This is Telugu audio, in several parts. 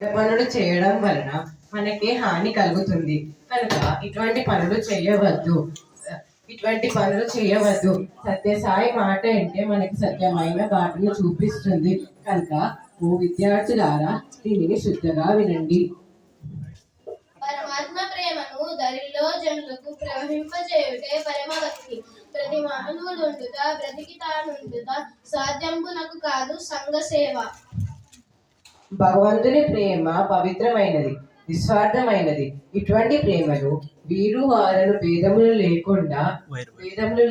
పనులు చేయడం వలన మనకి హాని కలుగుతుంది కనుక ఇటువంటి పనులు చేయవద్దు. సత్యసాయి మాట అంటే మనకి సత్యమైన బాటను చూపిస్తుంది కనుక ఓ విద్యార్థులారా దీనిని శుద్ధంగా వినండి. పరమాత్మ ప్రేమను దరిలో జనులకు ప్రవహింపజేయుటే పరమభక్తి. ప్రతి మానవుడుండుట బ్రతికి తానుండుట సాధ్యంబునకు కాదు సంఘ సేవ. భగవంతుని ప్రేమ పవిత్రమైనది, నిస్వార్థమైనది. ఇటువంటి ప్రేమలు వీరు వారలు భేదములు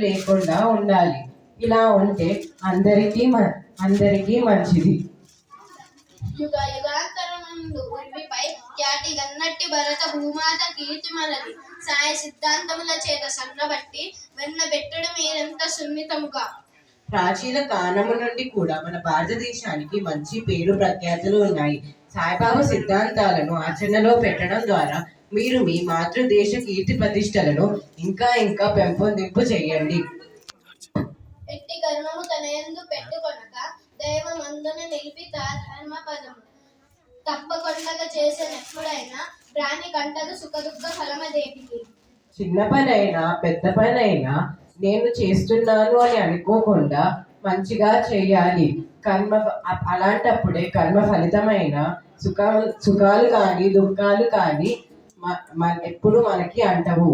లేకుండా ఉండాలి. ఇలా ఉంటే అందరికీ మంచిది. యుగ యుగాంతరముందు ఉర్విపై ఖ్యాతి గన్నట్టి భరత భూమాత కీర్తి మనది. సాయ సిద్ధాంతముల చేత సన్నబట్టి వెన్నబెట్టడు మీరెంత సున్నితముగా. ప్రాచీన కాలము నుండి కూడా మన భారతదేశానికి మంచి పేరు ప్రఖ్యాతులు ఉన్నాయి. సాయిబాబా సిద్ధాంతాలను ఆచరణలో పెట్టడం ద్వారా మీరు మీ మాతృదేశ కీర్తి ప్రతిష్టలను ఇంకా పెంపొందింపు చేయండి. ఎట్టి కరుణము తనయందు పెట్టుకొనక దైవమందున నిలిపి ధర్మ పదము తప్పకొండగా చేసినెప్పుడైనా ప్రాణి కంటదు సుఖదుఃఖ ఫలమదేటికి. చిన్న పనైనా పెద్ద పనైనా నేను చేస్తున్నాను అని అనుకోకుండా మంచిగా చేయాలి. అలాంటప్పుడే కర్మ ఫలితమైన సుఖాలు కానీ దుఃఖాలు కానీ ఎప్పుడు మనకి అంటవు.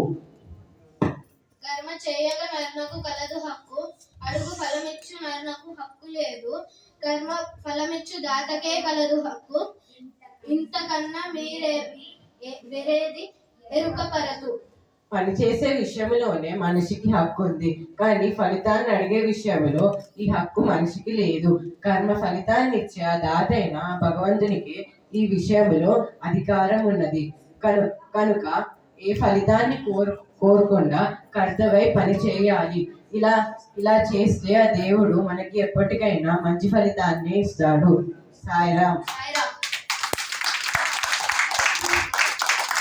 కర్మ చేయక నరునకు కలదు హక్కు, అడుగు ఫలమిచ్చు నరునకు హక్కు లేదు. కర్మ ఫలమిచ్చు దాతకే కలదు హక్కు, ఇంతకన్నా వేరేది ఎరుకపరదు. పనిచేసే విషయంలోనే మనిషికి హక్కు ఉంది, కానీ ఫలితాన్ని అడిగే విషయంలో ఈ హక్కు మనిషికి లేదు. కర్మ ఫలితాన్ని ఇచ్చే ఆ దాతైన భగవంతునికి ఈ విషయంలో అధికారం ఉన్నది. కనుక ఏ ఫలితాన్ని కోరకుండా కర్తవై పని చేయాలి. ఇలా చేస్తే ఆ దేవుడు మనకి ఎప్పటికైనా మంచి ఫలితాన్ని ఇస్తాడు. సాయిరాం.